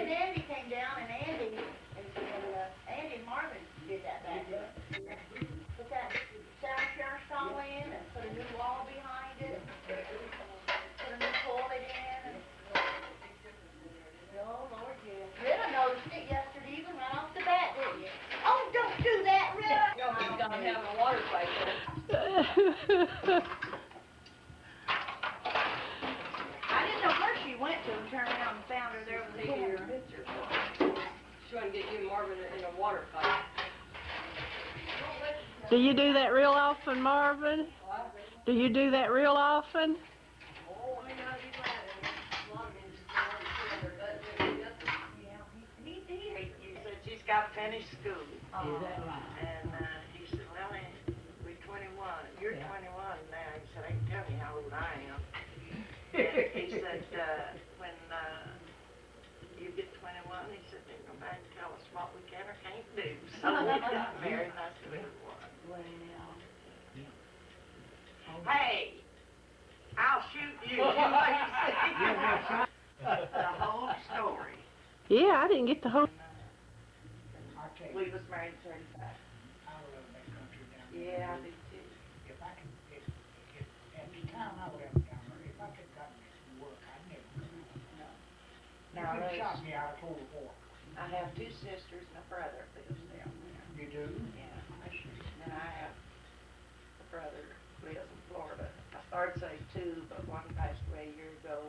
and Andy came down, and Andy and Marvin did that back then. Put that sound share stall in, and put a new wall behind it, put a new toilet in, and... Oh, Lord, yeah. Rita noticed it yesterday evening right off the bat, didn't you? Oh, don't do that, Rita! No, he's gonna have a water fight there. I didn't know where she went to and turned around and found her there with the picture. She's trying to get you and Marvin in a water fight. Do you do that real often, Marvin? What? Do you do that real often? Oh, I know he's laughing. A lot of men just don't understand their butt and He Said she's got finished school. Oh. And he said, well, we're 21. You're 21 now. He said, I can tell you how old I am. And he said, when you get 21, he said, they're going back and tell us what we can or can't do. So we got married, and that's the way it was. Well. Hey, I'll shoot you. You see the whole story. Yeah, I didn't get the whole... We was married 35. I love that country down there. Yeah, I do too. If I could, at the time I left down there, if I could gotten this work, I'd never go. No. You could have shot me out of Cold War. I have two sisters and a brother lives down there. You do? Yeah. I see. And I have a brother who lives in Florida. I started to say two, but one passed away a year ago.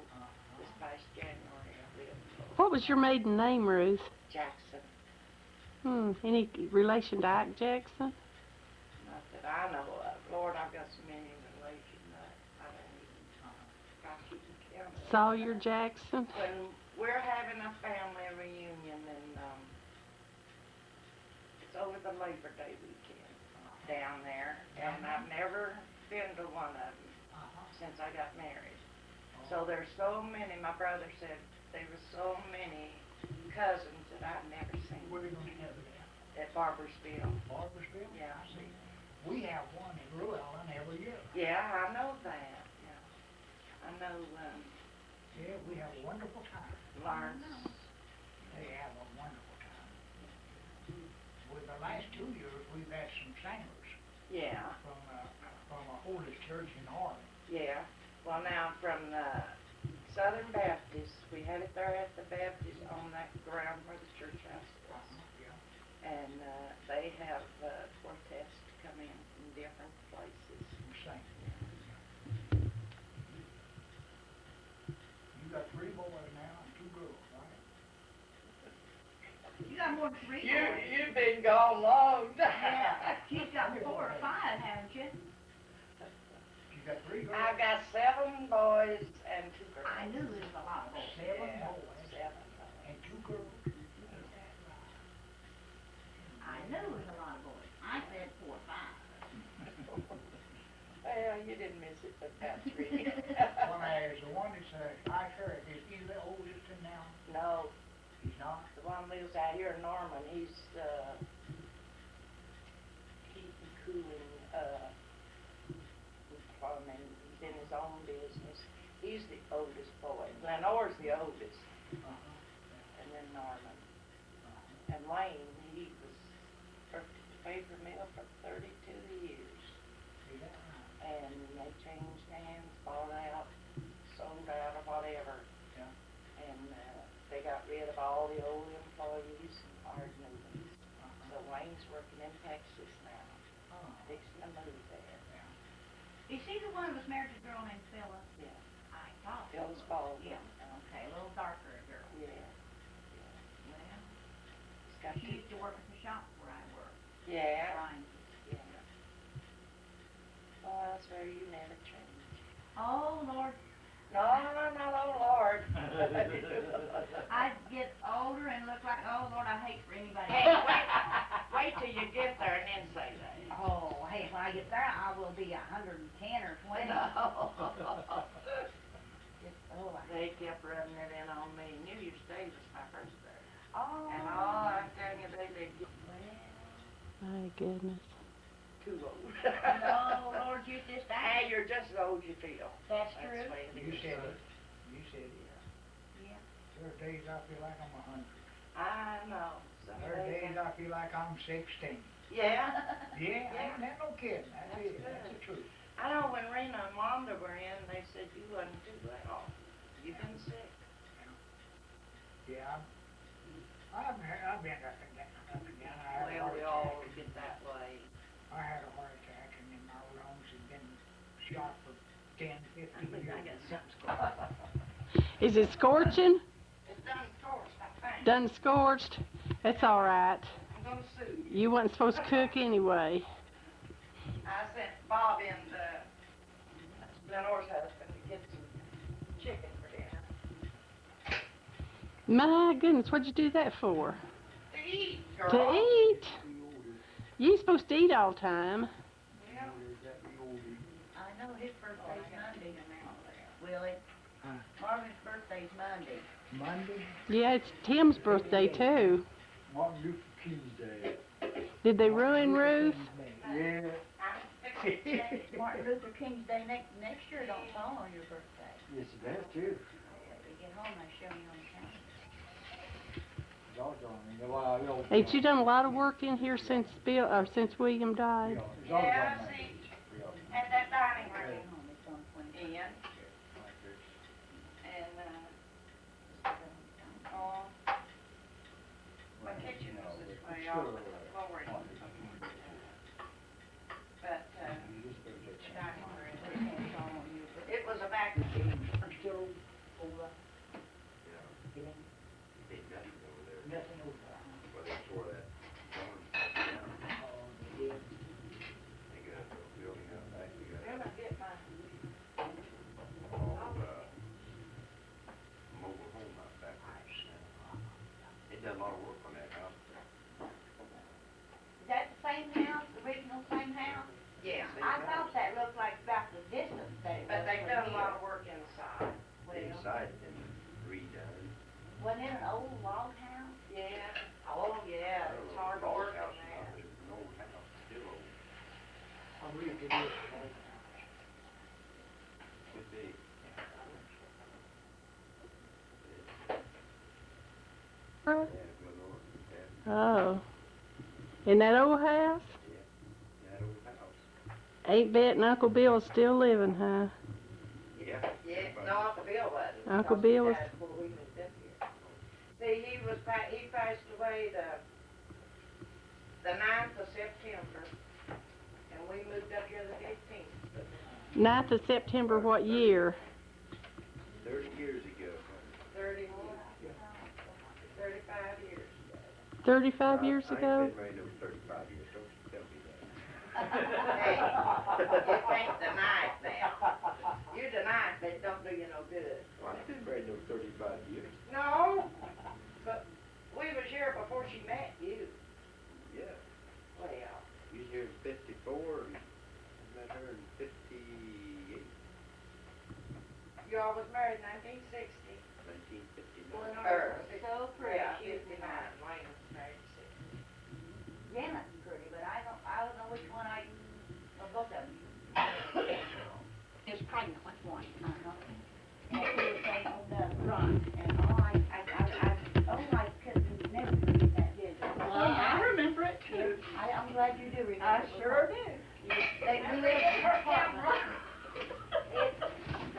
This past January, I lived in Florida. What was your maiden name, Ruth? Jackson. Any relation to Ike Jackson? Not that I know of. Lord, I've got so many relations that I don't even keep count of. Sawyer Jackson? When we're having a family reunion, and it's over the Labor Day weekend down there, and I've never been to one of them since I got married. So there's so many. My brother said there were so many cousins that I've never seen. Where are you going to have it At Barbersville. Barbersville? Yeah. I see. We have one in Llewellyn every year. Yeah, I know that. Yeah. I know. Yeah, we have a wonderful time. Lawrence. They have a wonderful time. With the last 2 years, we've had some singers Yeah. from our oldest church in Harlem. Yeah. Well, now from the Southern Baptist, we had it there at the Baptist on that ground where the church house was. Yeah. And they have quartets come in from different places. Sing. You got 3 boys now and 2 girls, right? You got more than 3 boys. You've been gone long. Yeah. She's got 4 or 5, haven't you? You got 3 girls? I've got 7 boys and 2 girls. I knew there was a lot of boys. 7 Yeah, boys 7. and 2 girls. I knew there was a lot of boys. I said 4 or 5. Well, you didn't miss it, but about 3. Well, there's the one that's I heard, is he the oldest in now? No, He's not? the one lives out here in Norman. He's heating, cooling, plumbing. He's in his own business. He's the oldest boy. Lenore's the oldest, and then Norman. And Wayne, he worked at the paper mill for 32 years. See that? And they changed hands, bought out, sold out, or whatever. Yeah. And they got rid of all the old employees and hired new ones. So Wayne's working in Texas now, Oh, fixing to move there. Is he the one who was married to a girl named Phyllis? Yeah. I thought. Phyllis Baldwin. Yeah, okay, a little darker girl. Yeah. Well, He's got she used to work at the shop where I work. Yeah. Brian. Yeah. Well, that's where you never change. Oh, Lord. No, oh Lord. I get older and look like, oh, Lord, I hate for anybody. Hey, wait till you get there and then say that. Oh, hey, when I get there, I will be 110 or 20. No. Oh, They kept running it in on me. New Year's Day was my birthday. oh. And all I'm telling you, they get My goodness. too old. No, Lord, you just Hey, you're just as old as you feel. That's That's true. the way it you is. said it. You said it. Yeah. There's days I feel like I'm 100. I know. Some There's days days I feel like I'm 16. Yeah. Yeah, Yeah. ain't that no kidding, that's That's it, good. that's the truth. I know when Rena and Wanda were in, they said you wasn't too well. You've been sick. Yeah, I've been up and down, up and down. I had a Well, heart we all attack. get that way. I had a heart attack and then my lungs had been shot for 10, 15 years. I got something scorched. Is it scorching? It's done scorched, I think. Done scorched? That's all right. I'm gonna sue you. You wasn't supposed to cook anyway. I sent Bob in to Lenore's husband to get some chicken for dinner. My goodness, what'd you do that for? To eat, girl. To eat? You ain't supposed to eat all the time. Yeah. I know his birthday's Monday. Willie, Marvin's birthday's Monday. Monday, Yeah, it's Tim's birthday too. Martin Luther King's Day. Did they ruin Ruth? Yeah. I'm fixing to check. Martin Luther King's Day next year don't fall on your birthday. Yes, it has too. When you get home, I show you on the calendar. Doggone me. You know why I always- Ain't you done a lot of work in here since Bill or since William died? Yeah, it's always Yeah, on see, me. Yeah. at that dining I room, get home, it's on 20. Ian, and, oh, my kitchen was this way off the floor. But, the dining room, it was a vacuum. still over. Nothing over. Then I get my, It done a lot of work on that house. Is that the same house, the original same house? yeah, I thought that looked like about the distance that it was. but they've from done a here. lot of work inside. Well, Inside and redone. wasn't it an old log house? Yeah, oh, yeah, it's hard to work on that. It's an old house, still old. I believe it is. Could be. Huh? Yeah, good Lord. Yeah, Oh. In that old house? that old house. Ain't betting Uncle Bill's still living, huh? Yeah. Yeah, no, Uncle Bill wasn't. Uncle because Bill he was- died before we moved up here. See, he passed away the 9th of September, and we moved up here the 15th. 9th of September, what year? 30 years ago. 31, 35 years. 35 years ago? I ain't been married no 35 years, don't you tell me that. Hey, you can't deny it now. You deny it, but it don't do you no good. Well, I ain't been married no 35 years. No, but we was here before she met you. Yeah. Well, You was here in 54 and met her in 58, you all was married in 1960. 1959. So pretty. Yeah, 59, Wayne was married in 60. Janet's pretty, but I don't know which one or both of them. Is pregnant with one. And she was saying on the front, and I couldn't never forget that, did you? I remember it too. I'm glad you do remember. I sure do. We live in an apartment.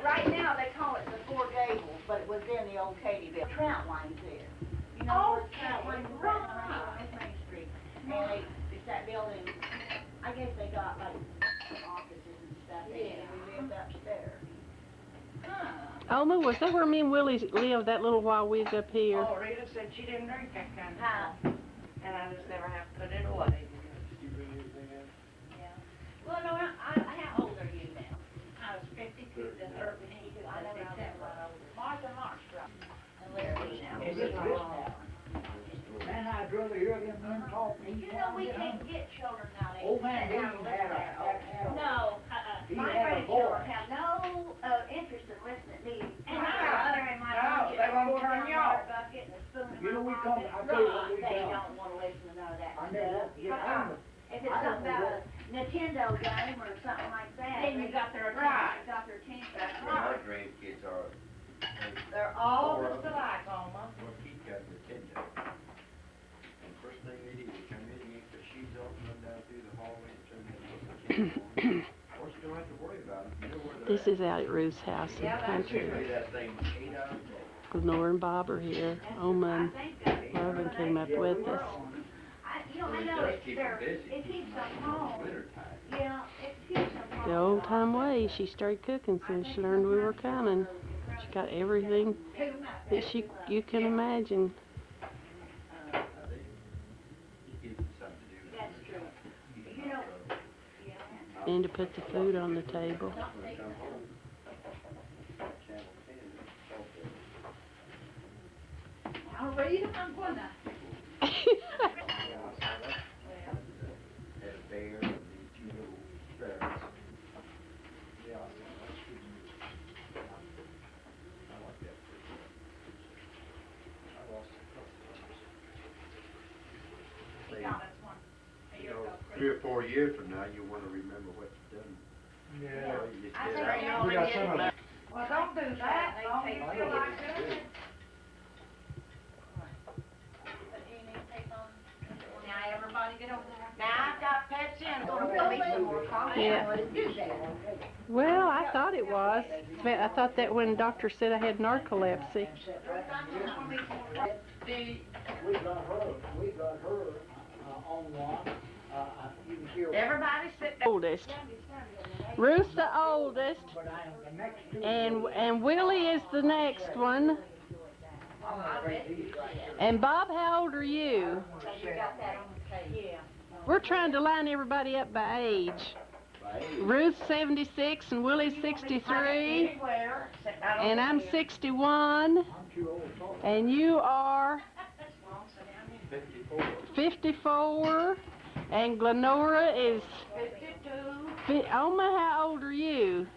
Right now, they call it the Four Gables, but it was in the old Katyville. Trout line's there. You know where Trout line's on Main Street. And it's that building, I guess they got like offices and stuff, and we lived upstairs. Oma, was that where me and Willie lived that little while we was up here? Oh, Rita said she didn't drink that kind of Huh? stuff, and I just never have to put it away. Did you bring anything in? Yeah. Well, no, how old are you now? I was 52, the third one, I know how that was. Martha Markstrom. And Larry now. Is it this now? Man, I'd rather hear them men talk. You know, we can't get children nowadays. Old man Sit down William and had listen to a, that. No, he My had a grandchildren boy. have no interest in listening to you. And No, my mother and my no, mom they won't pour turn down you off. water bucket and a spoon in You know, my we mouth come, and I'll tell you what we they done. don't want to listen to none of that I never stuff. get on it. If it's something about a Nintendo game or something like that. then you got their Right. attention. Got their attention. That's Well, my right. grandkids are, They're all just alike, on through the hallway and turn that camera on. Or you don't have to worry about it, you know where they're This is out at Ruth's house in the country. at. That thing was 8 hours long. Lenore and Bob are here. Oma and Marvin came up with us. You know, I It know does it's keep them dirt, busy, it keeps keeps them them home. winter time. Yeah, it keeps them home. The old time way. She started cooking soon as she learned we were coming. She got everything that you can imagine. Gives them something to do. That's true. You know, And to put the food on the table. When they come home, Channel 10 is I'll read them, I'm gonna. Had a bear and these two little sparrows. Yeah, that's good. I like that. I lost a couple of times. You know, 3 or 4 years from now, you wanna remember what you've done. Yeah. You just I get think out. they all We got did. some of it. Well, don't do that, don't you feel like doing it? Now, everybody get over there. Now, I've got Pepsi and gonna put me some more coffee. Yeah. Well, I thought it was. I thought that when the doctor said I had narcolepsy. We got her, on one, you can hear. Everybody sit down. Oldest. Ruth's the oldest. But I am the next two. And Willie is the next one. And Bob, how old are you? You got that on the table. Yeah. We're trying to line everybody up by age. Ruth's 76 and Willie's 63. Anywhere, sit down And over I'm here. 61. I'm too old to talk. And you are 54. 54. And Glenora is 52. Oma, how old are you?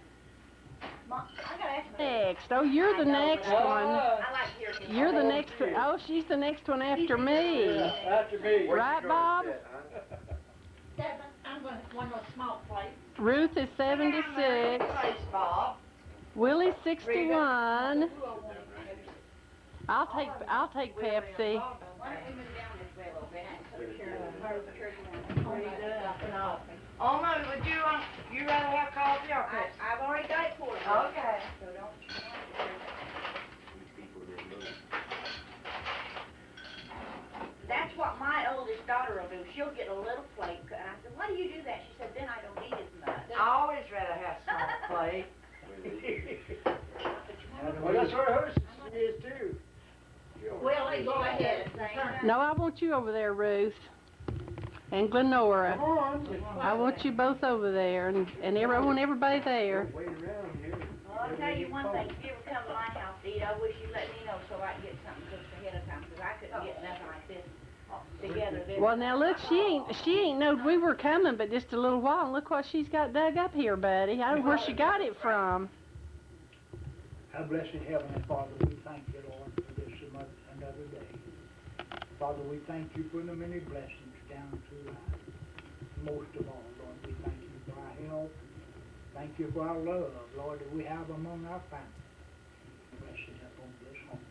Mom, I gotta ask you. Next. Oh, you're the next one. I like hearing. You're the next one. Oh, she's the next one after me. After me. Right, Bob? Seven, I'm gonna, one of those small plates. Ruth is 76. Place, Bob. Willie's 61. I'll take Pepsi. Why don't we move down this way a little bit? Oma, would you rather have coffee or Pepsi? I've already got it for you. Okay. So don't. That's what my oldest daughter will do. She'll get a little plate, and I said, "Why do you do that?" She said, "Then I don't eat as much." I always rather have small plate. Well, that's where hers is too. Willie, go ahead. No, I want you over there, Ruth. And Glenora. Come on. I want you both over there, and everybody there. Wait around here. Well, I'll tell you one thing. If you ever come to my house to eat, I wish you let me know so I can get something cooked ahead of time, because I couldn't get nothing like this together. Well, now look, she ain't knowed we were coming, but just a little while. And look what she's got dug up here, buddy. I don't know where she got it from. Our blessed Heavenly Father, we thank you, Lord, for this another day. Father, we thank you for the many blessings down through life. Most of all, Lord, we thank you for our health. Thank you for our love, Lord, that we have among our family. Bless it upon this home.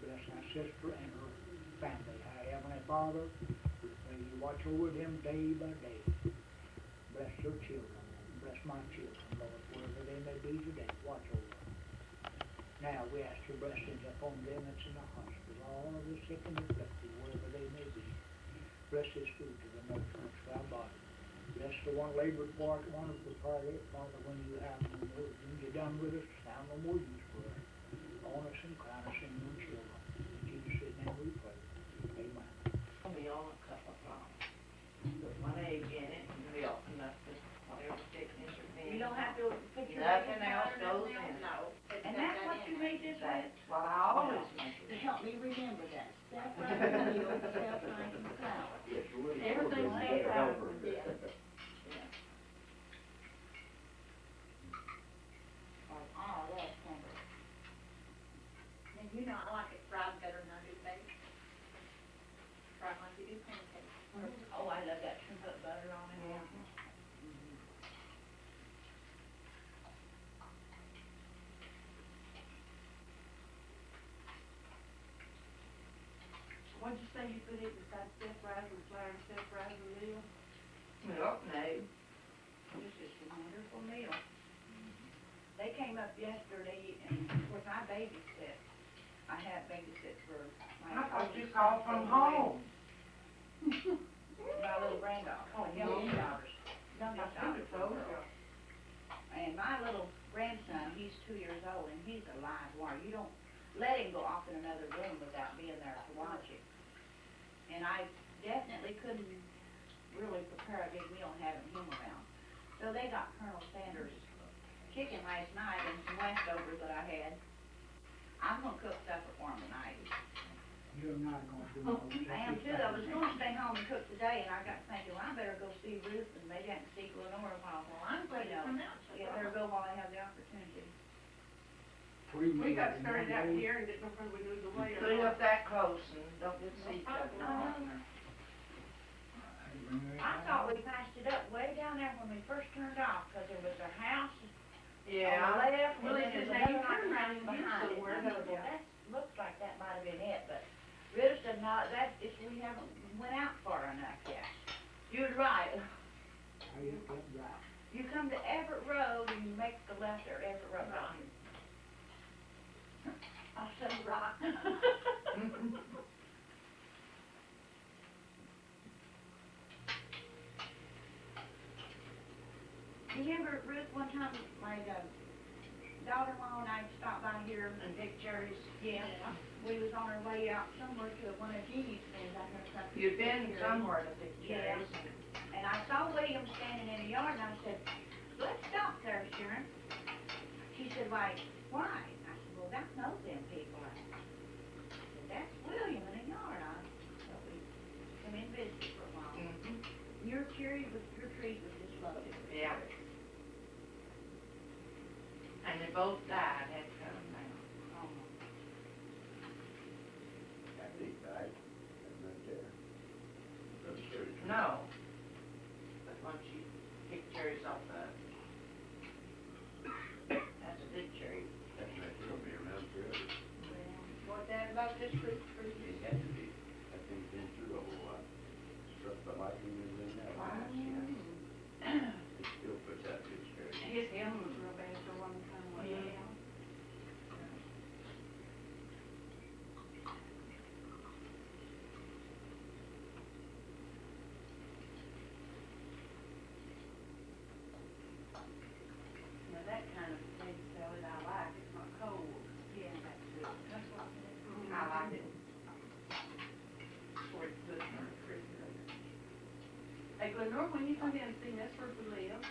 Bless our sister and her family. Our Heavenly Father, we pray you watch over them day by day. Bless their children. Bless my children, Lord, wherever they may be today. Watch over them. Now we ask your blessings upon them that's in the hospital, all of the sick and afflicted, wherever they may be. Bless this food to the nourishment to our body. Bless the one labored for, one of the party, Father, when you have when you're done with us, have no more use for us. On us and crown us in your children. In Jesus' name we pray. Amen. Me on a cup of coffee. Put my egg in it and milk and nothing, whatever thickness or thin. You don't have to put your. Nothing else goes in. No. And that's what you made this with? That's what I always make To it. help me remember that. Self-rising meal, self-rising flour. Everything's self-rising. Oh, that's tender. And you know, I like it fried better than I do baked. Fried like you do pancakes. Oh, I love that peanut butter on it. What'd you say you put it beside self-rising flour and self-rising meal? Well, no. It was just a wonderful meal. They came up yesterday, and of course I babysit. I have babysit for my. I thought you called from home. My little granddaughter, my youngest daughters. Youngest daughter's a girl. And my little grandson, he's 2 years old, and he's a live wire. You don't let him go off in another room without being there to watch him. And I definitely couldn't really prepare a big meal having him around. So they got Colonel Sanders chicken last night and some leftovers that I had. I'm gonna cook supper for him tonight. You're not gonna do all this. I am too. I was gonna stay home and cook today, and I got thinking, well, I better go see Ruth, and maybe I can see Lenore while, I'm glad you come out. yeah, better go while I have the opportunity. We got started out here and didn't know whether we moved away or Stay not. up that close and don't get to see each other. I thought we passed it up way down there when we first turned off, because there was a house on the Yeah. left, and Willie then said, there's "Now you another turn around house and behind use it. somewhere." And I thought, well, that looks like that might have been it, but Rita said, no, we haven't went out far enough yet. You're right. How you get right? You come to Everett Road and you make the left there, Everett Road. I said, right. You remember, Ruth, one time my daughter-in-law and I stopped by here And Dick Cherry's. yeah, we was on our way out somewhere to one of Jeannie's things out there. something. You'd been somewhere to Dick Yeah. Cherry's. And I saw William standing in the yard, and I said, let's stop there, Sharon. She said, why? I said, well, I know them people. I said, that's William in the yard. So we come in and visit for a while. Mhm. Your trees was just loaded. Yeah. And they both died, had to cut them down. Oh, I think right there. Those trees. No. But once you pick cherries off that, that's a big cherry. That might still be around forever. what that about this fruit tree? It had to be. That thing's been through a whole lot. Struck by lightning and then that. It still puts out good cherries. His hem was real bad for a long time, wasn't it? Yeah. Now that kind of potato salad I like, it's not cold. Yeah, that's good. That's what it is. I like it. Or it's good in the refrigerator. Hey, Lenore, when you come in and see me, that's where we live.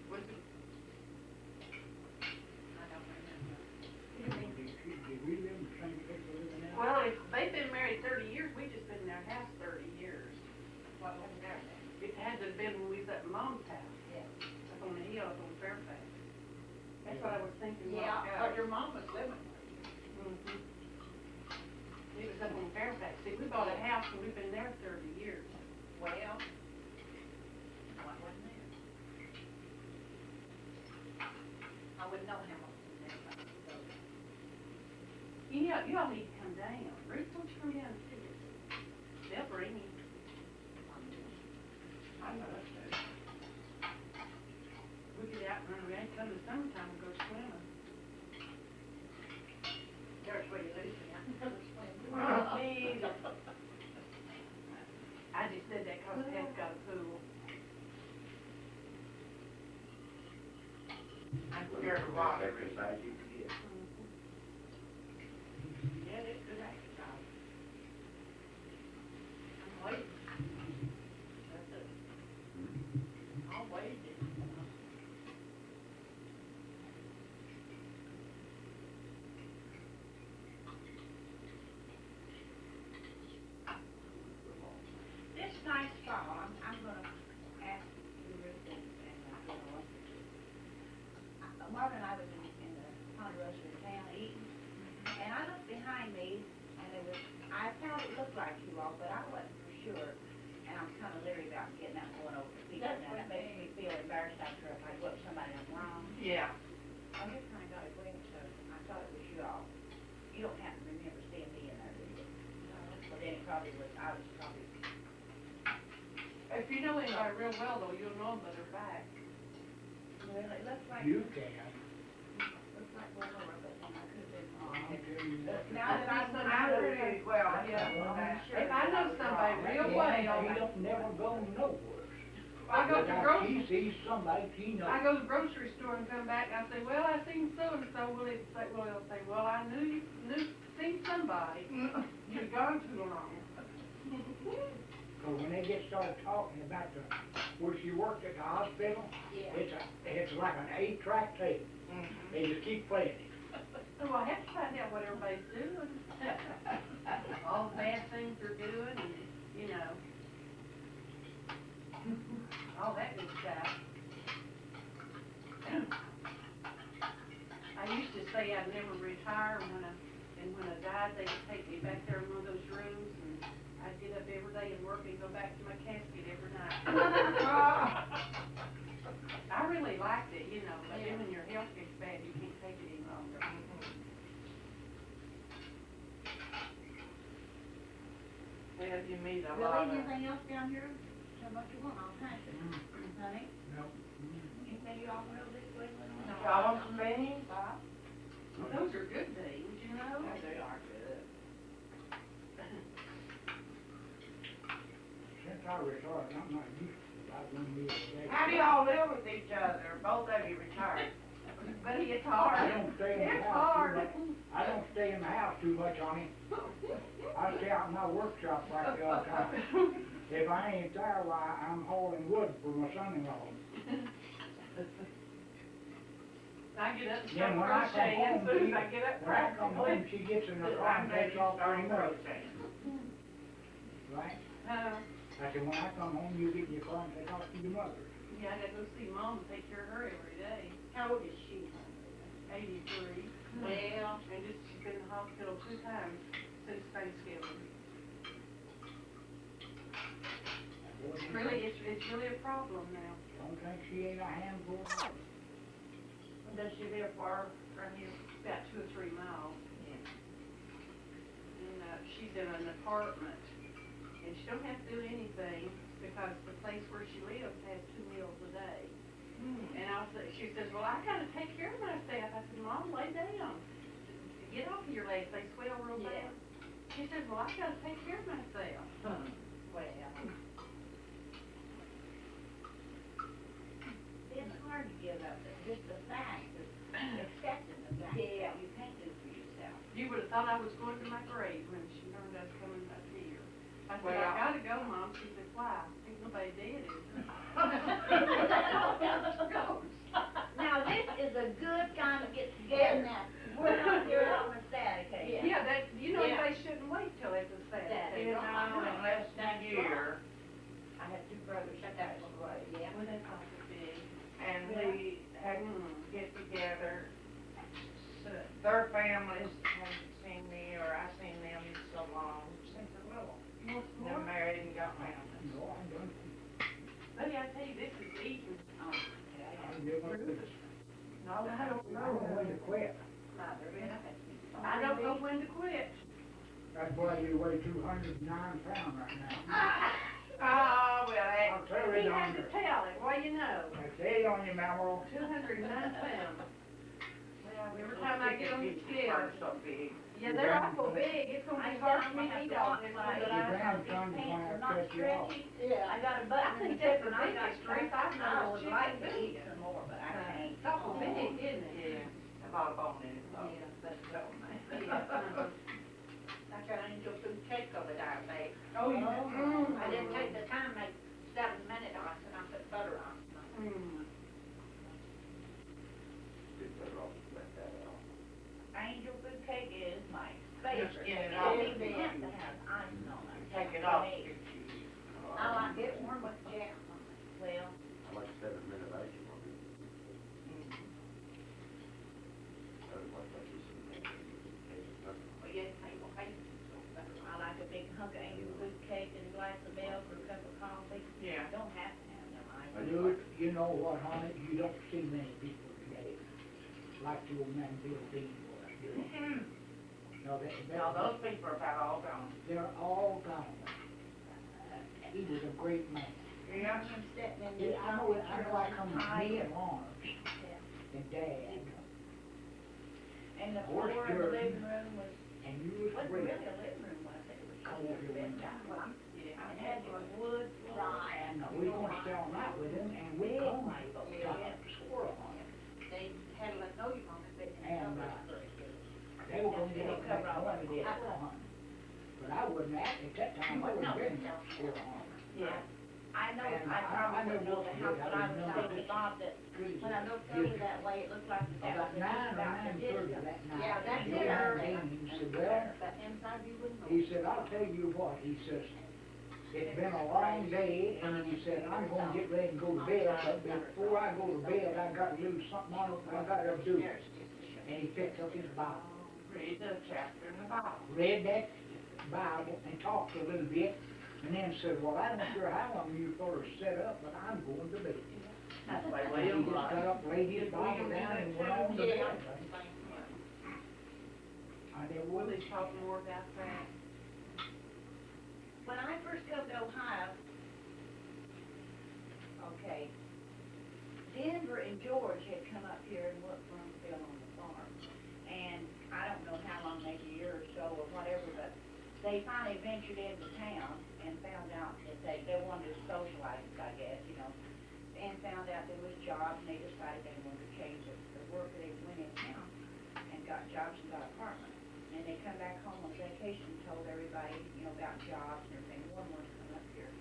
Was it? I don't remember. Did we live in the same place we live in now? Well, if they've been married 30 years, we just been in their house 30 years. What was there then? It had to have been when we was at Mom's house, Yeah. up on the hill, up on Fairfax. That's what I was thinking. Yeah, but your mom was living Mm-hmm. It was up on Fairfax. See, we bought a house and we've been there 30 years. well. What wasn't there? I wouldn't know how much was there, but so. You all need to come down. Ruth, won't you come down and see us? They'll bring you. I know that's good. We get out and run around, come the summertime and go swimming. There's where you lose me. Please. I just said that 'cause Ted's got a pool. I'm scared of water. Exercise you can get. Yeah, it's good exercise. I'm waiting. That's it. I'll wait. This nice fall, I'm gonna ask you, Ruth, and Lenore. Marvin and I was in the Ponderosa town eating, and I looked behind me, and there was, I thought it looked like you all, but I wasn't for sure. And I'm kinda leery about getting out and going over to people, and that makes me feel embarrassed after if I go up to somebody and I'm wrong. Yeah. I just kinda got a glimpse of it, and I thought it was you all. You don't happen to remember seeing me in there, do you? Well, then it probably was, I was probably If you know anybody real well though, you'll know them by their back. Well, it looks like, You can. looks like we're over, but I could have been wrong. I'll tell you that. Now that I know. I really, well, Yeah. If I know somebody real well, He don't never go nowhere. I go to the Now, grocery, he sees somebody, he knows. I go to the grocery store and come back and I say, well, I seen so-and-so, Willie will say, well, I knew seen somebody. You've gone too long. Cause when they get started talking about where she worked at the hospital, Yeah. it's like an 8-track tape. They just keep playing it. So I have to find out what everybody's doing. All the bad things they're doing and, you know. All that good stuff. I used to say I'd never retire, and when I died, they would take me back there in one of those rooms, and I'd get up every day and work and go back to my casket every night. I really liked it, you know, but then when your health gets bad, you can't take it any longer. well, you meet a Really, lot of, anything else down here? So much you want, I'll pass it. Honey, No. anything you all know this way? y'all want some beans? Well, those are good beans, you know? They are good. Since I retired, I'm not used to about 1 meal a day. How do y'all live with each other? Both of you retired. But it's I hard. don't stay in the It's house hard. too much. I don't stay in the house too much, honey. I stay out in my workshop right the other time. If I ain't there, why, I'm hauling wood for my son-in-law. I get up and Then start when I come crocheting as home, soon as I get up. when I come home, she gets in the car and takes off her mother, right? Uh, I said, when I come home, you get in your car and take off to your mother. yeah, I gotta go see Mom and take care of her every day. How old is she? 83. Well, And just, she's been in the hospital 2 times since Thanksgiving. Really, it's really a problem now. Don't think she ain't a handful. does she live far from you? About 2 or 3 miles. Yeah. And, she's in an apartment. And she don't have to do anything because the place where she lives has 2 meals a day. And she says, well, I gotta take care of myself. I said, Mom, lay down. Get off of your legs, they swell real Yeah. bad. She says, well, I gotta take care of myself. Well, it's hard to give up, just the fact of accepting the fact that you can't do for yourself. You would have thought I was going to my grave when she learned I was coming up here. I said, Well, I gotta go, Mom. She said, why? Ain't nobody dead, is there? Now, this is a good time to get together now. We're not here on a Saturday. Yeah, that, you know, Yeah. they shouldn't wait till it's a Saturday. You know, in less than a year, I have 2 brothers that passed away, yeah. Well, that's awful big. and we had to get together. So their families haven't seen me, or I seen them so long, since they're little. They're married and got families. No, I don't. Buddy, I tell you, this is eating. I give up this. No, I don't I don't know when to quit. I don't know when to quit. That's why you weigh 209 pounds right now. Oh, well, I'll tell He you had on to your, tell it, well, you know, I say on your memo, 209 pounds. Every time I get on the scale, Are so big. yeah, they're awful big, it's gonna be hard for me to eat all this one that your I. grandson's gonna Not cut you off. stretchy. Yeah. I got a button. I think in that's the the tip and I got biggest strength I've I known would is like to chicken eat feet. some more, but I can't. It's awful big, isn't it? Yeah, a lot of bone in it, though. Yeah. That's so nice. Yeah. I got angel food cake over there, babe. Oh, yeah. I didn't take the time, like 7 minutes on it, and I put butter on it. Mm. Angel food cake is my favorite. Just get it It off. even has to have icing on it. Take it off. I like it warm with jam on it. Well, I like 7 renovation on it. I would like to see well, yes, table cake. I like a big hunk of angel food cake and a glass of milk or a cup of coffee. Yeah. Don't have to have no ice. You know what, honey, you don't see many people today like the old man Bill Dean was doing. No, No, those people are about all gone. they're all gone. He was a great man. Yeah. Him sitting in the. Yeah, I know I come with me and Lawrence and Dad, And the Horse floor in the dirt. living room was, and you was wasn't great. really a living room, was it? It was just Cold a here bed one down. time. It had the wood floor. And we gonna stay all night with him, and we Big come one, but we to had- squirrel on him. They had to let know you on it, they didn't And, cover it very good. They were gonna get They up cover back all home that. and get squirrel hunting. But I wasn't at that time, I No. wasn't been squirrel hunting. Yeah. I know, And I I probably know wouldn't know the what house, you but did. I I was remember telling this. Bob that when I looked over that way, it looked like that About was nine or about the 9:30 distance. that night. Yeah, that's he it. said, well, But inside you wouldn't know. he said, I'll tell you what, he says, it's been a long day, and he said, I'm gonna get ready and go to bed, but before I go to bed, I gotta do something I gotta do. And he picked up his Bible, Read the chapter in the Bible. read that Bible and talked a little bit, and then said, well, I don't care how long you fellas set up, but I'm going to bed. That's the way And he William just was. got up, laid his Bible down, and went on to bed. I never will. Willie's taught me more about that. When I first come to Ohio, okay, Denver and George had come up here and worked for Uncle Bill on the farm. And I don't know how long, maybe a year or so or whatever, but they finally ventured into town and found out that they wanted to socialize, I guess, you know, and found out there was jobs, and they decided they wanted to change the work that they went in town and got jobs and got apartments. And they come back home on vacation and told everybody, you know, about jobs and everything. One wanted to come up here.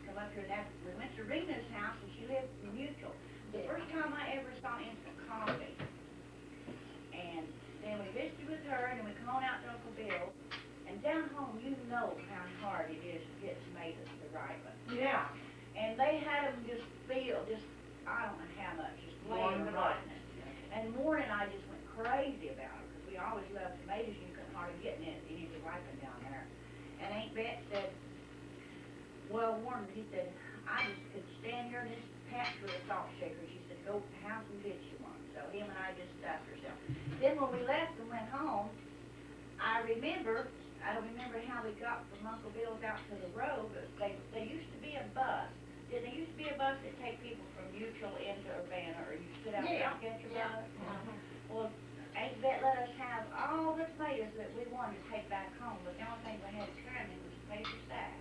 Come up here, and after, we went to Rena's house, and she lived in Mutual. The first time I ever saw instant coffee. And then we visited with her, and then we come on out to Uncle Bill. And down home, you know how hard it is to get tomatoes the right way. Yeah. And they had them just feel, I don't know how much, just laying rotten. And morning, I just went crazy about it, because we always loved tomatoes, and you couldn't hardly get any of the ripening down there. And Aunt Bet said, well, Warren, he said, I just could stand here in this patch with a salt shaker. She said, go to the house and get you one. So him and I just stuffed ourselves. Then when we left and went home, I don't remember how we got from Uncle Bill's out to the road, but there used to be a bus. There used to be a bus that take people from Mutual into Urbana, or you stood out there and get your bus. Well, Aunt Bet let us have all the tomatoes that we wanted to take back home, but the only thing we had to carry them in was a paper sack.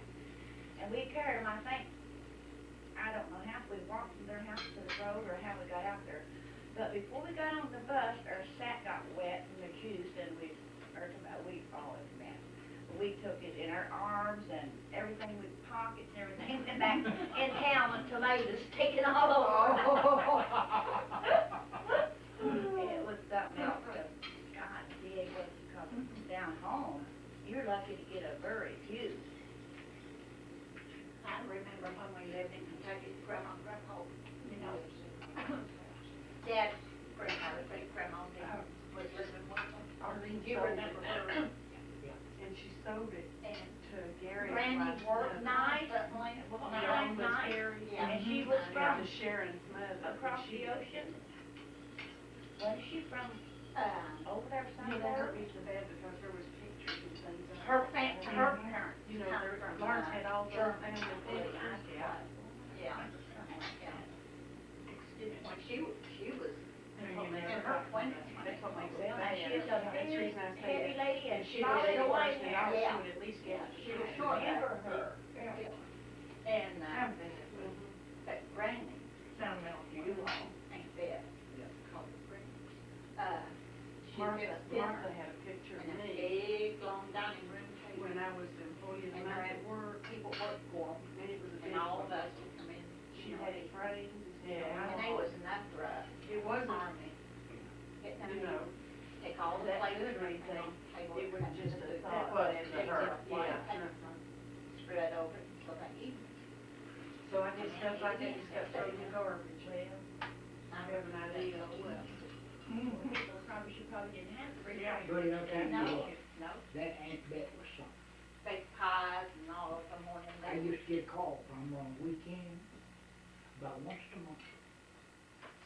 And we carried them, I don't know how, we walked from their house to the road or how we got out there. But before we got on the bus, our sack got wet from the juice, and we took it in our arms and everything with pockets and everything, went back in town with tomatoes sticking all over. It was something else, God, big, because down home, you're lucky to get a very few. I remember when we lived in Kentucky, Grandma, you know, Dad's grandmother, great grandma, was living with them. Arlene You sold remember it, her? and she sold it And to Gary. Granny worked night, night, Yeah. and she was Yeah, from the Sharon's mother. across She- the ocean. Was she from, over there You know, that somewhere? hurt me so bad because there was pictures and things. of Her her. parents. You know, come there, from, Lawrence had all their Germany. family pictures. Yeah. When she was And, you know, in her twenties. That's what makes it Well, bad. she was a That's the big, reason I say heavy that. lady, and If she she was was in the white worst, hair. she would at least get. She was short hair. And, Mhm. but Granny, you all, ain't bad. Called her Granny. She Martha, lived Martha had a picture in of a me big, long dining room table. when I was employee of the And month her at work, people worked for them, and it was a big and all one. of us would come in. She had it framed. And they was enough for us. It wasn't, Army. Get them you in, know, take all the that plates good and or everything on the table. it was just a That thought. was as a a her, white yeah. paper, spread over it, so that evening. So I guess stuff like that just got thrown in the garbage. I have an idea. She probably didn't have three. Yeah. But I'll tell you No, what, no, that Aunt Bet was something. baked pies and all of the morning. I used to get a call from her on the weekend, about once a month.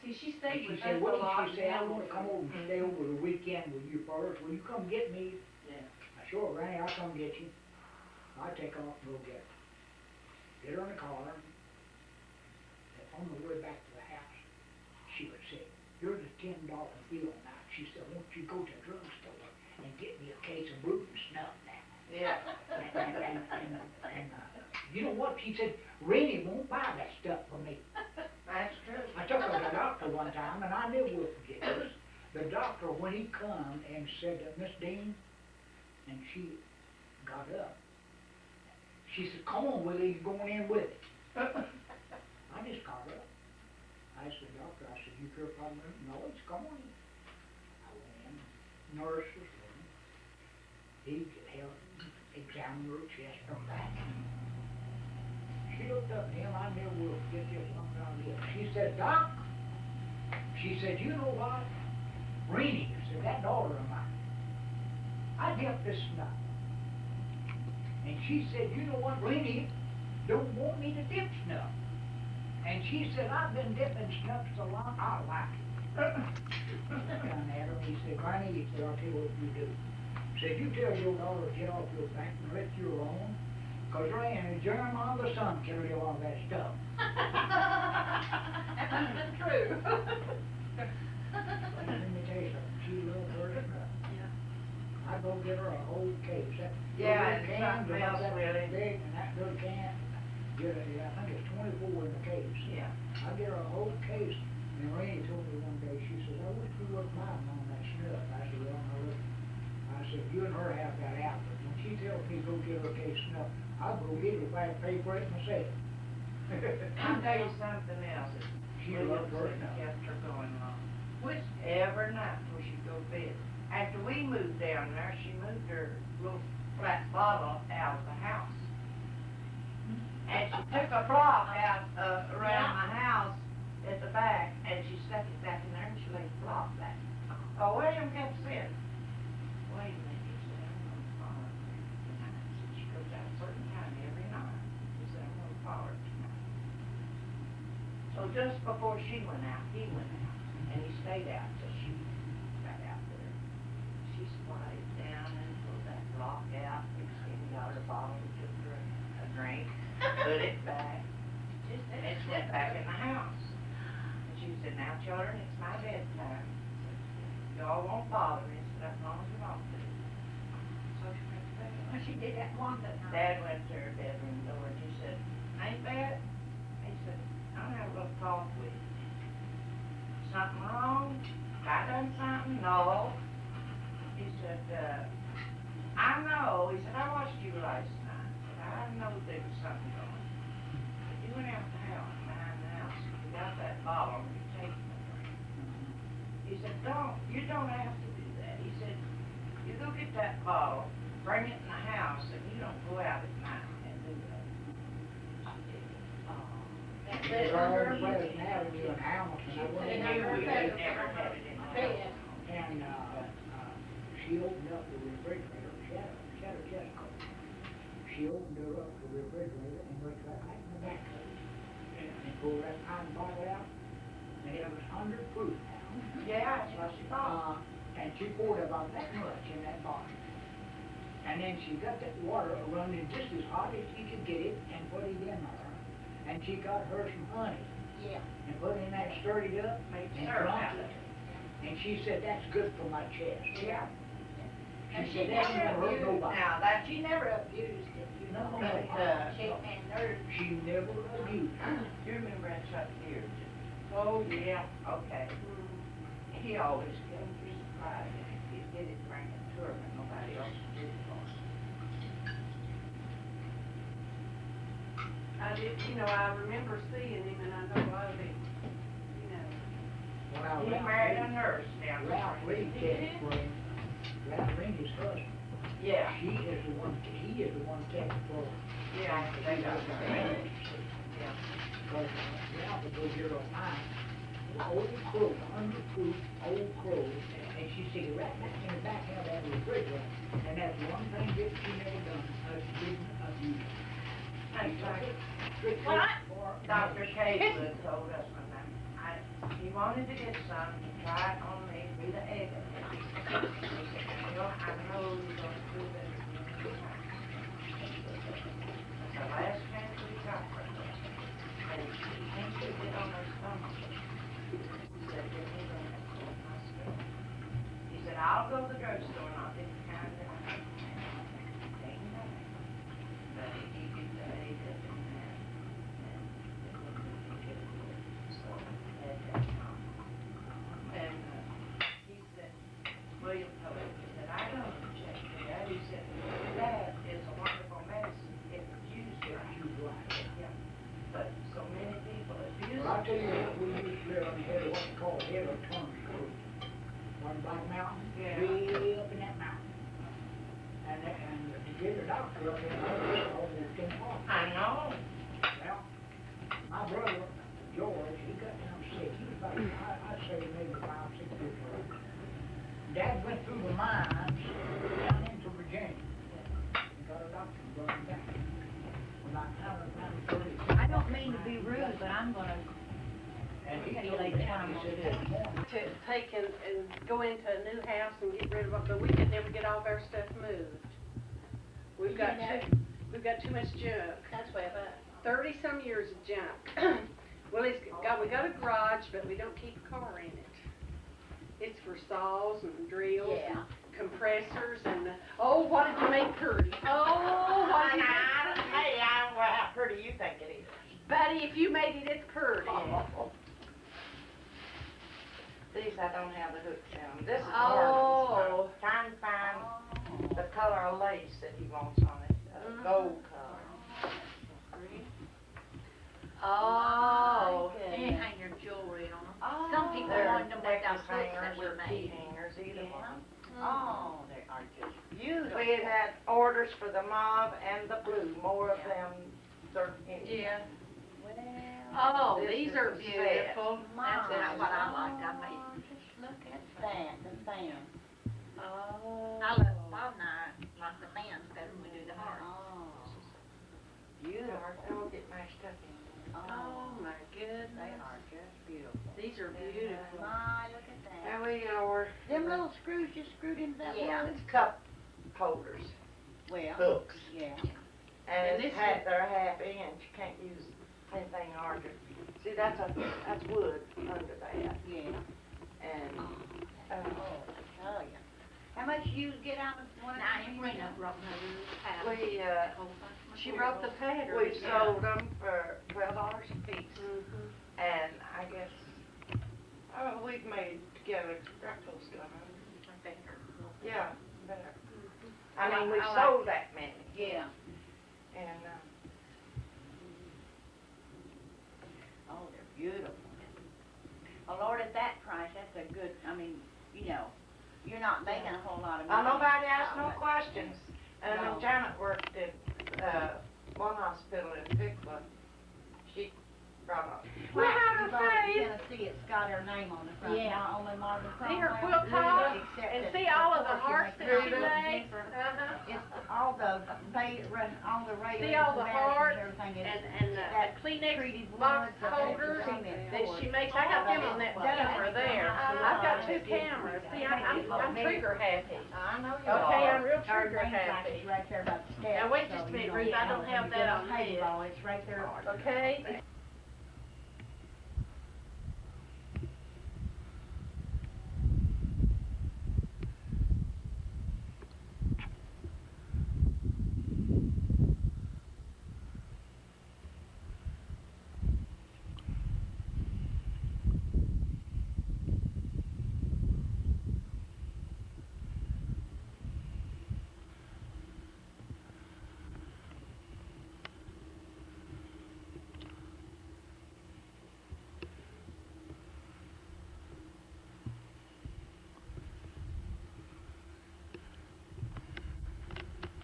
See, she And stayed she with us said, a well, lot. she said, I wanna come over and stay over the weekend with you first, will you come get me? Yeah. I sure, Granny, I'll come get you. I'll take off and go get her. get her in the car, and on the way back to the house, she would say, here's a $10 bill now. She said, won't you go to the drugstore and get me a case of Bruton snuff now? Yeah. And you know what? She said, Rennie won't buy that stuff for me. That's true. I took her to the doctor one time, and I never will forget this. The doctor, when he come and said, Miss Dean, and she got up, she said, come on, Willie, you're going in with it. I just got up. I said, doctor, I said, you feel a problem? No, it's come on in. I went in, nurse was with me. He helped examine her chest from back. She looked up at him, I never will forget this long time ago. She said, Doc, she said, you know what? Rennie, said, that daughter of mine, I helped this snuff. And she said, you know what, Rennie don't want me to dip snuff. And she said, I've been dipping snuff so long, I like it. Down at him, he said, Granny, he said, I'll tell you what you do. He said, you tell your daughter to get off your back and let you alone, because there ain't a germ on the sun carry all that stuff. That's true. Let me tell you something, she loved her snuff. I go get her a whole case. That Yeah, little and can, something about else, that really. big, and that little can, get a, I think it's 24 in the case. Yeah. I get her a whole case, and Rainey told me one day, she says, I wish we wouldn't mind on that snuff. I said, well, now look, I said, you and her have that out, but when she tells me go get her a case of snuff, I'll go get it if I have to pay for it myself. I'll tell you something else. She loved her Williamson snuff. kept her going on. Which every night before she'd go to bed. After we moved down there, she moved her little flat bottle out of the house. And she took a block out around the house at the back, and she stuck it back in there, and she laid the block back. Oh, William kept saying, wait a minute, he said, I'm gonna follow her tonight. He said, she goes out a certain time every night. He said, I'm gonna follow her tonight. So just before she went out, he went out, and he stayed out till she got out there. She squatted down and pulled that block out, extended out her bottle, and took her a drink, put it back, and she went back in the house. And she said, now children, it's my bedtime. Y'all won't bother me, so as long as you don't do. So she went to bed. Well, she did that one that night. Dad went to her bedroom door and he said, ain't that? He said, I'm gonna have a little talk with you. Something wrong? I done something? No. He said, I know. He said, I watched you last night. He said, I know there was something going. But you went out the house, behind the house, you got that bottle and you take it. He said, you don't have to do that. He said, you go get that bottle, bring it in the house, and you don't go out at night and do that. There's our Pleasant Avenue in Hamilton. I went in there We would never have it in the house. and, she opened up the refrigerator, she had a chest coat. She opened her up, the refrigerator, and looked right in the back of it. And pulled that pine bottle out, and it was 100 proof now. Yeah, that's what she thought. And she poured about that much in that bottle. And then she got that water running just as hot as she could get it and put it in there. And she got her some honey Yeah. and put in that, stirred it up, Made and syrup drunk out of it. it. And she said, that's good for my chest. Yeah. And She she said, that never won't hurt abused, nobody. Now, that, she never abused it, you know, No, but, no. and nerves. She never abused it. you remember that Chuck here? Oh, yeah. Okay. He always came for surprise, and if he did it, bring it to her, but nobody else did it for her. I did, I remember seeing him and I know of him, When I He Ralph married a Reed- nurse down Ralph there. Reed cared for him. Ralph Reed, his husband. Yeah, He is the one cared for him. yeah, they got married. Yeah. Because Ralph would go get her pine, old crow, 100 proof, old crow, and she said, right back in the back of that refrigerator. And that's one thing that she never done, didn't abuse. That's right. What? Dr. Casewood told us one time, he wanted to get some to try it on me, be the egg. He said, well, I know you're gonna do that. That's the last chance we And he took it on his stomach. He said, then he went and called my school. He said, I'll go to the drugstore and I'll get the kind that I need. Ain't nothing. But he could, he didn't have, and it wouldn't get it. So, at that time. And, he said, William told him, he said, I know you checked for that. He said, that is a wonderful medicine if it's used right. Yeah. But so many people abuse Well, I'll tell you it. what, we used to live on the head of what's called head of Tongue School. On Black Mountain, Yeah. way up in that mountain. And to get a doctor up there, almost impossible. I know. Well, my brother, George, he got down sick. He was about, I'd say maybe 5, 6 years old. Dad went through the mines down into Virginia. He got a doctor and brought him back. About 130. I don't mean to be rude, but I'm gonna And he Hey, told me, lady, he said, this morning, To take and go into a new house and get rid of it, but we could never get all of our stuff moved. We've got too much junk. That's way about. 30-some years of junk. Willie's we got a garage, but we don't keep a car in it. It's for saws and drills and compressors and, oh, what did you make pretty? Oh, what did you make pretty? Hey, I don't know how pretty you think it is. Buddy, if you made it, it's pretty. These I don't have the hooks in. This is Oh. Marvin's. Trying to find the color of lace that he wants on it, gold color. Oh. And hang your jewelry on them. Oh, Some people they're want them without necklace hooks that hangers were or key made. hangers, either one. Oh, they are just beautiful. We had had orders for the mauve and the blue, more of them 13. Yeah. Well, Oh, This these is are the set. beautiful. that's not what I liked. I made, just look at that, the fan. Oh. I love, Bob and I like the fans better when we do the hearts. Beautiful. They will get mashed up in. Oh, my goodness. They are just beautiful. These are beautiful. My, look at that. And we ordered. Them little screws just screwed into that Yeah, wood? it's cup holders, Well, hooks. yeah. And this it's they're a ½ inch, you can't use anything larger. See, that's wood under that, Yeah. and, Oh, I tell ya. How much you get out of one of them? we, She wrote the pattern. we sold them for $12 a piece. Mhm. And I guess, we've made together, that close to 100. Yeah, better. I mean, we I like sold that many, Yeah. and, Oh, they're beautiful. Oh, Lord, at that price, that's a good, I mean, you know, you're not making a whole lot of money. nobody asked no questions. And No. when Janet worked at, one hospital in Pickla, she brought up. Look at her face. Tennessee, it's got her name on the front. Yeah. Only Marvin See her Cromwell. quilt top Except and that see all of the before she hearts makes that it she all made. different. Uh-huh. It's all the all the railings. See all the and hearts everything is and the that Kleenex treated box wood, holders that that she makes. I got them on that camera there. I've got 2 cameras. See, I'm trigger happy. I know you Okay, are. I'm real Our trigger name tag happy. is right there by the steps. Now, wait just a so minute, you Ruth, I don't when have you that get on this. table, it's right there. Okay?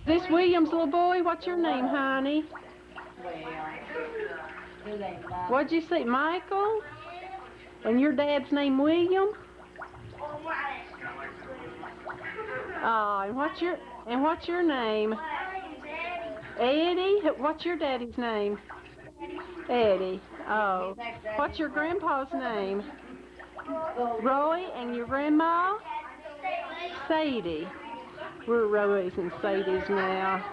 This William's little boy, what's your name, honey? What'd you say, Michael? And your dad's name William? Oh, and what's your name? Eddie? What's your daddy's name? Eddie. Oh. What's your grandpa's name? Roy, and your grandma? Sadie. We're Roy's and Sadie's now.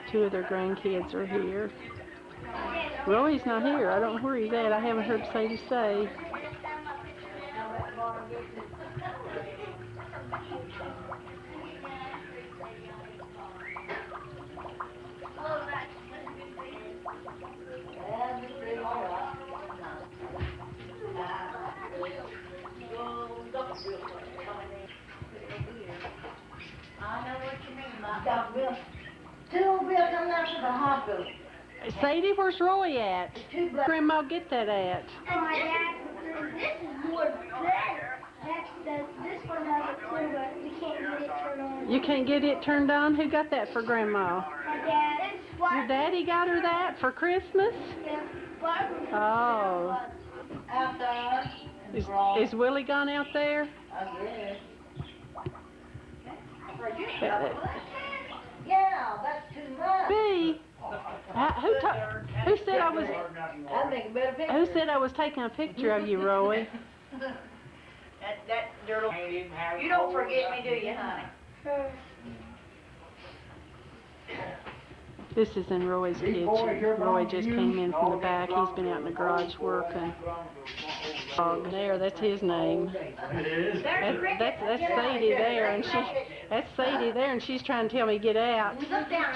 2 of their grandkids are here. Roy's not here. I don't know where he's at. I haven't heard Sadie say. I know what you mean, Mom. Got Bill. Two old Bill coming out to the hospital. Sadie, where's Roy at? Grandma, get that at. And my dad, this is more better. This one has a clue, but we can't get it turned on. You can't get it turned on? Who got that for Grandma? My dad. Your daddy got her that for Christmas? Yeah, Barbara. Oh. Out there. Is Willie gone out there? Yeah, that's too much. Me? Who said I was? I think a better picture. Who said I was taking a picture of you, Roy? That dirtle. You don't forget me, do you, honey? This is in Roy's kitchen. Roy just came in from the back. He's been out in the garage working. There, that's his name. That's Sadie there, and that's Sadie there, and she's trying to tell me to get out.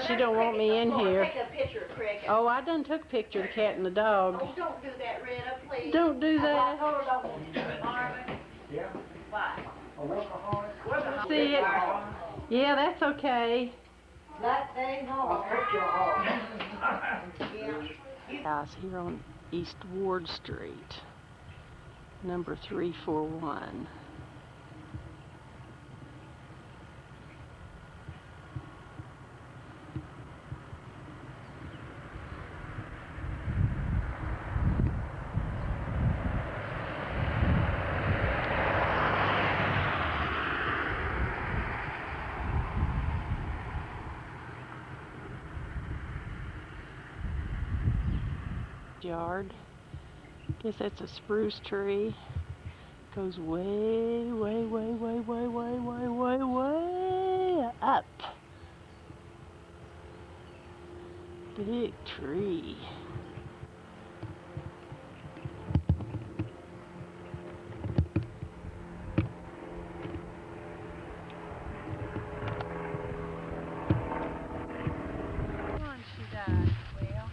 She don't want me in here. Take a picture of Cricket. Oh, I done took a picture of the cat and the dog. Oh, don't do that, Rita, please. Don't do that. Hold on, Marvin. Yeah. Why? A workaholic. See it? Yeah, that's okay. That thing A home. picture of. House here on East Ward Street, number 341. Yard. Guess that's a spruce tree. Goes way, way, way, way, way, way, way, way, way up. Big tree. She died. Well.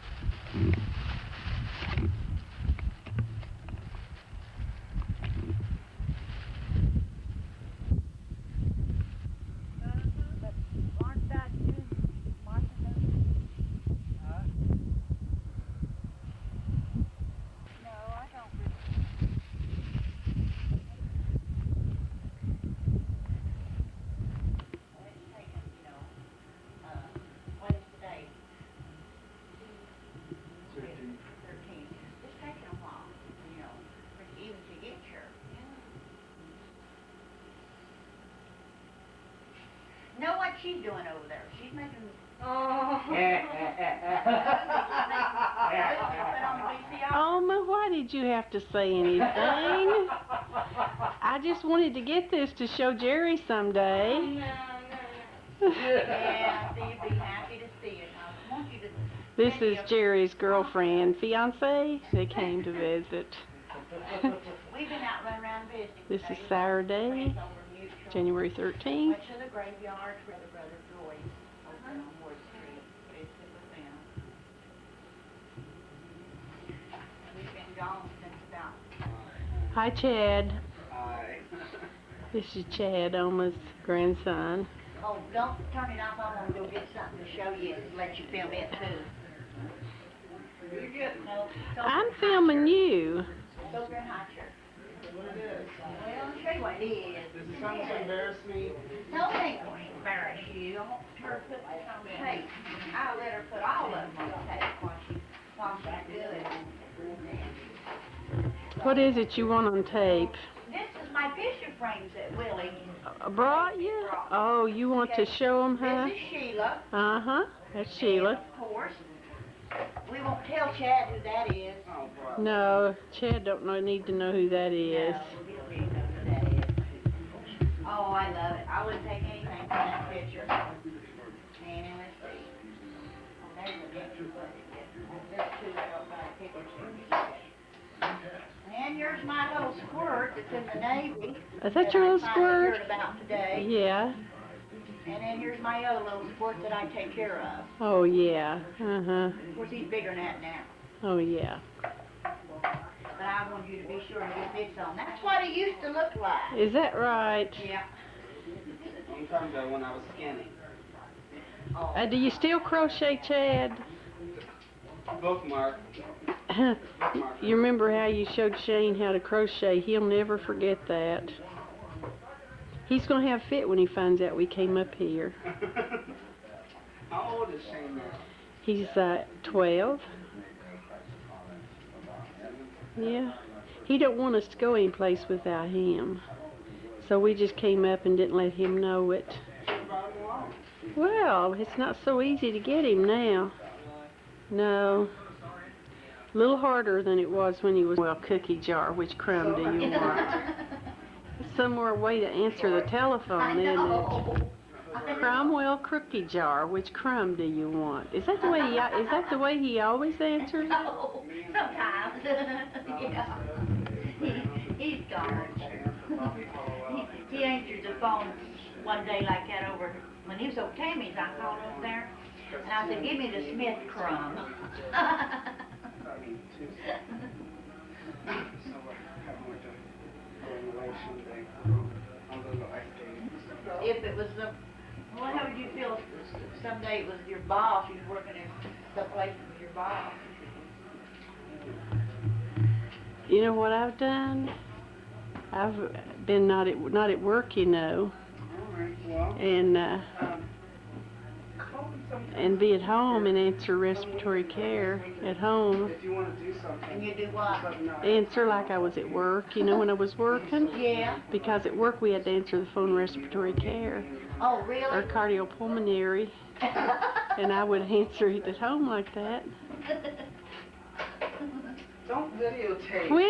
Know what she's doing over there? She's making. Oma, why did you have to say anything? I just wanted to get this to show Jerry someday. Yeah, so you'd be happy to see it. I want you to. This is Jerry's girlfriend, fiance. They came to visit. We've been out running around visiting. This is today. Saturday, Friends over mutual. January 13th. Went to the graveyard for the brother Joyce over on Ward Street. Visited with them. We've been gone since about. Hi, Chad. Hi. This is Chad, Oma's grandson. Oh, don't turn it off. I'm gonna go get something to show you and let you film it too. No, I'm filming you. Go grab hot shirt. Well, I'll show you what it is. Does it sound to embarrass me? No, they won't embarrass you. I want her to put this on tape. I'll let her put all of them on tape while she do it. What is it you want on tape? This is my picture frames that Willie Brought you? Oh, you want to show them, huh? This is Sheila. Uh-huh. That's Sheila. And of course, we won't tell Chad who that is. No, Chad don't need to know who that is. No, we don't need to know who that is. Oh, I love it. I wouldn't take anything from that picture. And let's see. Oh, there's a picture, but it gets There's two I don't got a picture of. And here's my little squirt that's in the Navy. Is that your little I finally squirt? heard about today. Yeah. And then here's my other little squirt that I take care of. Oh, yeah. Uh-huh. Of course, he's bigger than that now. Oh, yeah. But I want you to be sure to get this on. That's what he used to look like. Is that right? Yeah. Long time ago when I was skinny. Oh. Do you still crochet, Chad? Bookmark. You remember how you showed Shane how to crochet? He'll never forget that. He's going to have a fit when he finds out we came up here. How old is Shane now? He's 12. Yeah. He don't want us to go anyplace without him. So we just came up and didn't let him know it. Brought him along. Well, it's not so easy to get him now. No. A little harder than it was when he was, well, cookie jar. Which crumb do you want? Some more way to answer the telephone, isn't it? Cromwell cookie jar. Which crumb do you want? Is that the way he always answers? No, sometimes. Yeah. He's gone. He answered the phone one day like that over, when he was over Tammy's, I called over there, and I said, give me the Smith crumb. If it was the, well, how would you feel if someday it was your boss, you was working in some place with your boss? You know what I've done? I've been not at work, you know, and be at home and answer respiratory care at home. If you want to do something. And you do what? Answer like I was at work, you know, when I was working. Yeah. Because at work we had to answer the phone respiratory care Oh, or really? cardiopulmonary, and I would answer it at home like that. Don't videotape. Quit